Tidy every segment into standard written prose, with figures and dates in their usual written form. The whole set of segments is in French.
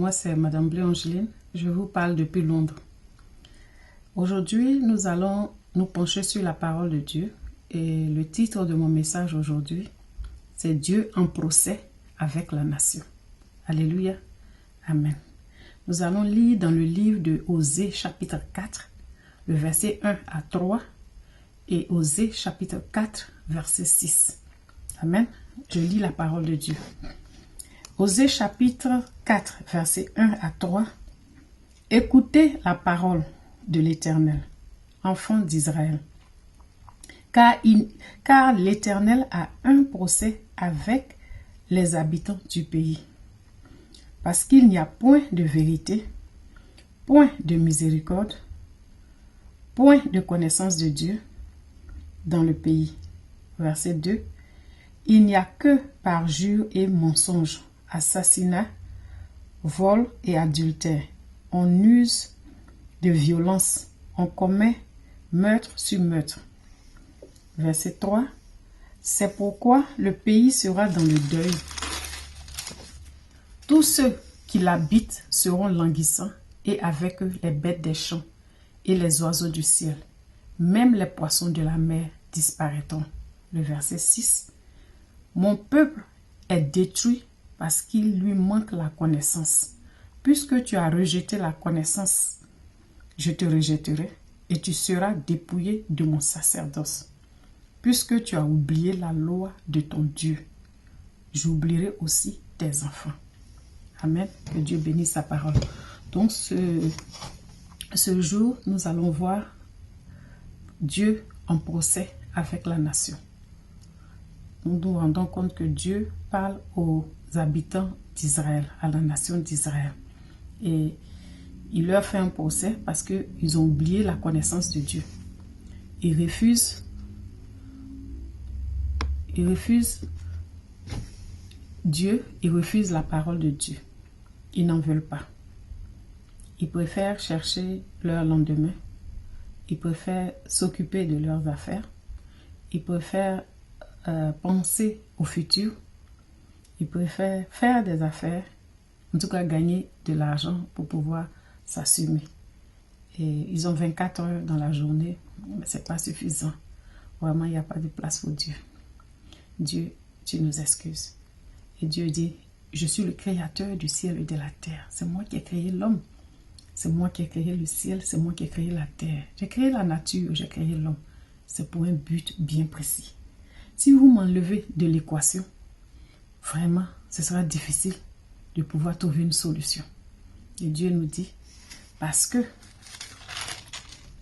moi c'est Madame Blé Angeline. Je vous parle depuis Londres. Aujourd'hui, nous allons nous pencher sur la parole de Dieu. Et le titre de mon message aujourd'hui, c'est Dieu en procès avec la nation. Alléluia. Amen. Nous allons lire dans le livre de Osée chapitre 4, le verset 1 à 3 et Osée chapitre 4, verset 6. Amen. Je lis la parole de Dieu. Osée chapitre 4, verset 1 à 3. Écoutez la parole de l'Éternel, enfants d'Israël. Car l'Éternel a un procès avec les habitants du pays. Parce qu'il n'y a point de vérité, point de miséricorde, point de connaissance de Dieu dans le pays. Verset 2. Il n'y a que parjure et mensonge, assassinat, vol et adultère. On use de violence, on commet meurtre sur meurtre. Verset 3. C'est pourquoi le pays sera dans le deuil. Tous ceux qui l'habitent seront languissants et avec eux les bêtes des champs et les oiseaux du ciel. Même les poissons de la mer disparaîtront. Le verset 6. Mon peuple est détruit parce qu'il lui manque la connaissance. Puisque tu as rejeté la connaissance, je te rejetterai et tu seras dépouillé de mon sacerdoce. Puisque tu as oublié la loi de ton Dieu, j'oublierai aussi tes enfants. Amen. Que Dieu bénisse sa parole. Donc ce jour, nous allons voir Dieu en procès avec la nation. Nous nous rendons compte que Dieu parle aux habitants d'Israël, à la nation d'Israël. Et il leur fait un procès parce qu'ils ont oublié la connaissance de Dieu. Ils refusent Dieu, ils refusent la parole de Dieu. Ils n'en veulent pas. Ils préfèrent chercher leur lendemain. Ils préfèrent s'occuper de leurs affaires. Ils préfèrent penser au futur. Ils préfèrent faire des affaires, en tout cas gagner de l'argent pour pouvoir s'assumer. Et ils ont 24 heures dans la journée, mais ce n'est pas suffisant. Vraiment, il n'y a pas de place pour Dieu. Dieu, tu nous excuses. Et Dieu dit, je suis le créateur du ciel et de la terre. C'est moi qui ai créé l'homme. C'est moi qui ai créé le ciel, c'est moi qui ai créé la terre. J'ai créé la nature, j'ai créé l'homme. C'est pour un but bien précis. Si vous m'enlevez de l'équation, vraiment, ce sera difficile de pouvoir trouver une solution. Et Dieu nous dit, parce que,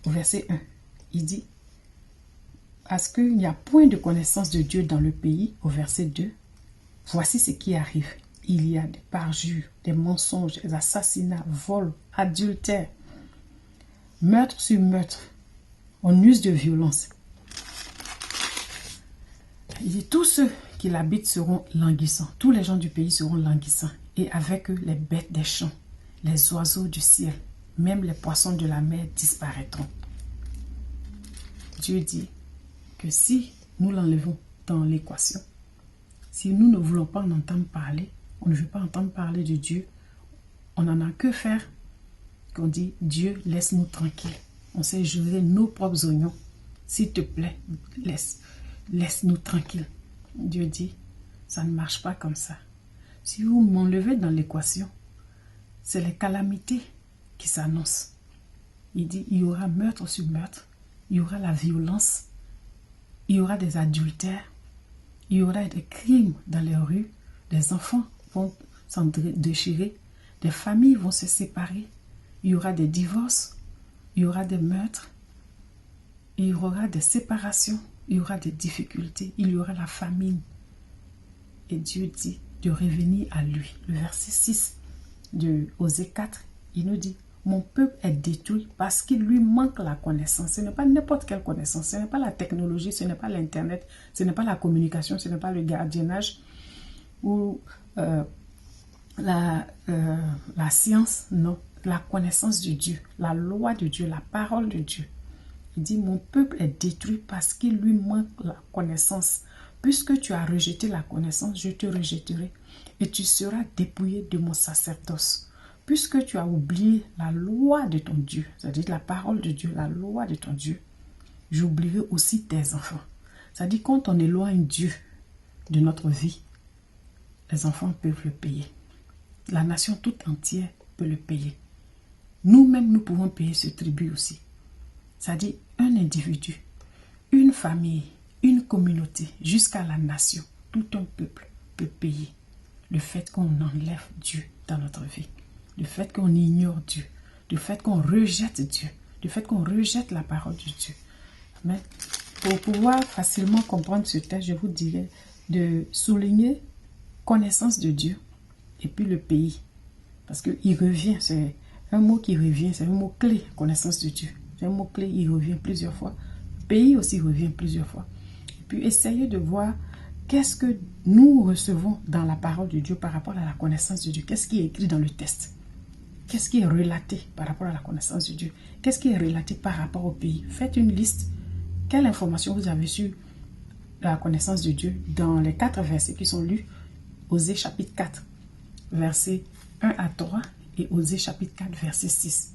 au verset 1, il dit, parce qu'il n'y a point de connaissance de Dieu dans le pays, au verset 2, voici ce qui arrive. Il y a des parjures, des mensonges, des assassinats, vols, adultères, meurtre sur meurtre. On use de violence. Il dit, tous ceux qui l'habitent seront languissants. Tous les gens du pays seront languissants. Et avec eux, les bêtes des champs, les oiseaux du ciel, même les poissons de la mer disparaîtront. Dieu dit que si nous l'enlevons dans l'équation, si nous ne voulons pas en entendre parler, on ne veut pas entendre parler de Dieu, on n'en a que faire qu'on dit, Dieu, laisse-nous tranquilles. On sait jurer nos propres oignons. S'il te plaît, laisse-nous tranquilles. Dieu dit, ça ne marche pas comme ça. Si vous m'enlevez dans l'équation, c'est les calamités qui s'annoncent. Il dit, il y aura meurtre sur meurtre, il y aura la violence, il y aura des adultères, il y aura des crimes dans les rues, des enfants vont s'en déchirer, des familles vont se séparer, il y aura des divorces, il y aura des meurtres, il y aura des séparations, il y aura des difficultés, il y aura la famine. Et Dieu dit de revenir à lui. Le verset 6 de Osée 4, il nous dit, mon peuple est détruit parce qu'il lui manque la connaissance. Ce n'est pas n'importe quelle connaissance, ce n'est pas la technologie, ce n'est pas l'internet, ce n'est pas la communication, ce n'est pas le gardiennage ou la science, non. La connaissance de Dieu, la loi de Dieu, la parole de Dieu. Il dit, mon peuple est détruit parce qu'il lui manque la connaissance. Puisque tu as rejeté la connaissance, je te rejetterai et tu seras dépouillé de mon sacerdoce. puisque tu as oublié la loi de ton Dieu, c'est-à-dire la parole de Dieu, la loi de ton Dieu, j'oublierai aussi tes enfants. C'est-à-dire quand on éloigne Dieu de notre vie, les enfants peuvent le payer. La nation toute entière peut le payer. Nous-mêmes, nous pouvons payer ce tribut aussi. C'est-à-dire un individu, une famille, une communauté, jusqu'à la nation, tout un peuple peut payer le fait qu'on enlève Dieu dans notre vie, le fait qu'on ignore Dieu, le fait qu'on rejette Dieu, le fait qu'on rejette la parole de Dieu. Amen. Pour pouvoir facilement comprendre ce texte, je vous dirais de souligner connaissance de Dieu et puis le pays. Parce qu'il revient, c'est un mot qui revient, c'est un mot clé, connaissance de Dieu. C'est un mot clé, il revient plusieurs fois. Pays aussi revient plusieurs fois. Et puis essayez de voir qu'est-ce que nous recevons dans la parole de Dieu par rapport à la connaissance de Dieu. Qu'est-ce qui est écrit dans le texte? Qu'est-ce qui est relaté par rapport à la connaissance de Dieu? Qu'est-ce qui est relaté par rapport au pays? Faites une liste. Quelle information vous avez sur la connaissance de Dieu dans les 4 versets qui sont lus? Osée chapitre 4, versets 1 à 3 et Osée chapitre 4, verset 6.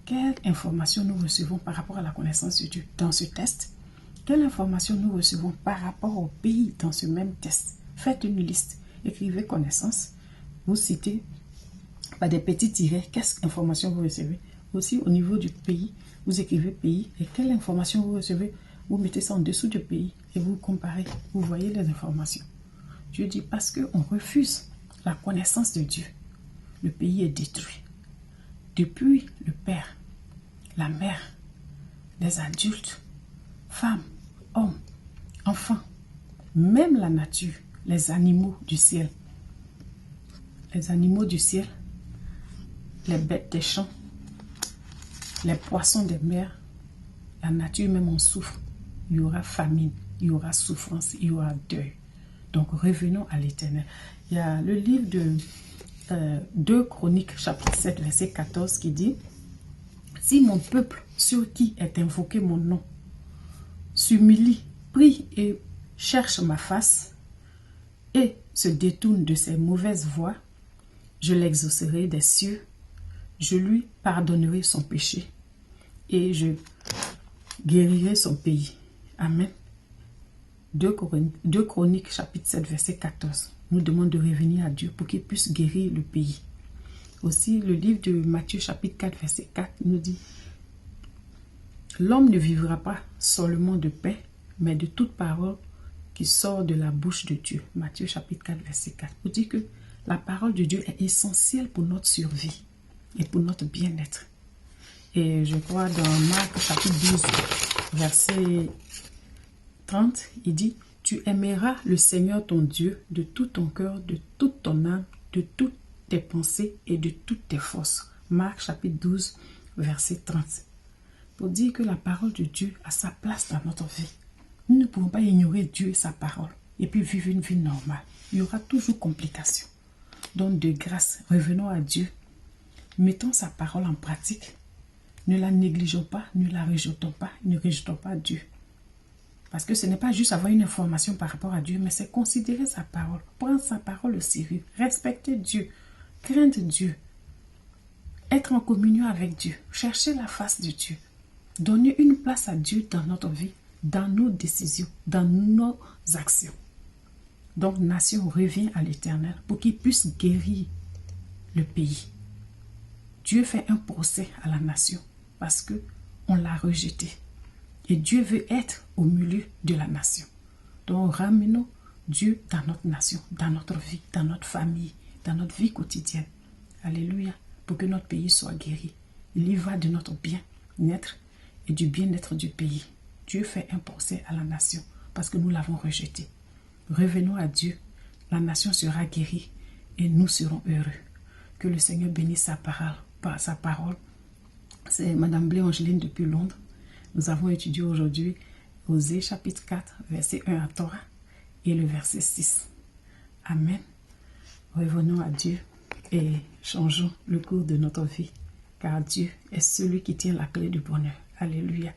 Quelle information nous recevons par rapport à la connaissance de Dieu dans ce test? Quelle information nous recevons par rapport au pays dans ce même test? Faites une liste, écrivez connaissance, vous citez par des petits tirets, quelle information vous recevez. Aussi au niveau du pays, vous écrivez pays et quelle information vous recevez, vous mettez ça en dessous du pays et vous comparez, vous voyez les informations. Dieu dit parce qu'on refuse la connaissance de Dieu, le pays est détruit. Depuis le père, la mère, les adultes, femmes, hommes, enfants, même la nature, les animaux du ciel. Les animaux du ciel, les bêtes des champs, les poissons des mers, la nature même en souffre. Il y aura famine, il y aura souffrance, il y aura deuil. Donc revenons à l'Éternel. Il y a le livre de 2 Chroniques, chapitre 7, verset 14 qui dit « Si mon peuple sur qui est invoqué mon nom s'humilie, prie et cherche ma face et se détourne de ses mauvaises voies, je l'exaucerai des cieux, je lui pardonnerai son péché et je guérirai son pays. » Amen. 2 Chroniques, chapitre 7, verset 14. Nous demande de revenir à Dieu pour qu'il puisse guérir le pays. Aussi, le livre de Matthieu, chapitre 4, verset 4, nous dit « L'homme ne vivra pas seulement de pain, mais de toute parole qui sort de la bouche de Dieu. » Matthieu, chapitre 4, verset 4. Nous dit que la parole de Dieu est essentielle pour notre survie et pour notre bien-être. Et je crois dans Marc, chapitre 12, verset 30, il dit « Tu aimeras le Seigneur ton Dieu de tout ton cœur, de toute ton âme, de toutes tes pensées et de toutes tes forces. » Marc chapitre 12, verset 30. Pour dire que la parole de Dieu a sa place dans notre vie. Nous ne pouvons pas ignorer Dieu et sa parole et puis vivre une vie normale. Il y aura toujours complications. Donc de grâce, revenons à Dieu. Mettons sa parole en pratique. Ne la négligeons pas, ne la rejetons pas, ne rejetons pas Dieu. Parce que ce n'est pas juste avoir une information par rapport à Dieu, mais c'est considérer sa parole, prendre sa parole au sérieux, respecter Dieu, craindre Dieu, être en communion avec Dieu, chercher la face de Dieu, donner une place à Dieu dans notre vie, dans nos décisions, dans nos actions. Donc, nation revient à l'Éternel pour qu'il puisse guérir le pays. Dieu fait un procès à la nation parce qu'on l'a rejeté. Et Dieu veut être au milieu de la nation. Donc ramenons Dieu dans notre nation, dans notre vie, dans notre famille, dans notre vie quotidienne. Alléluia. Pour que notre pays soit guéri. Il y va de notre bien-être et du bien-être du pays. Dieu fait un procès à la nation parce que nous l'avons rejeté. Revenons à Dieu. La nation sera guérie et nous serons heureux. Que le Seigneur bénisse sa parole. C'est Madame Blé Angeline depuis Londres. Nous avons étudié aujourd'hui Osée chapitre 4, verset 1 à 3 et le verset 6. Amen. Revenons à Dieu et changeons le cours de notre vie, car Dieu est celui qui tient la clé du bonheur. Alléluia.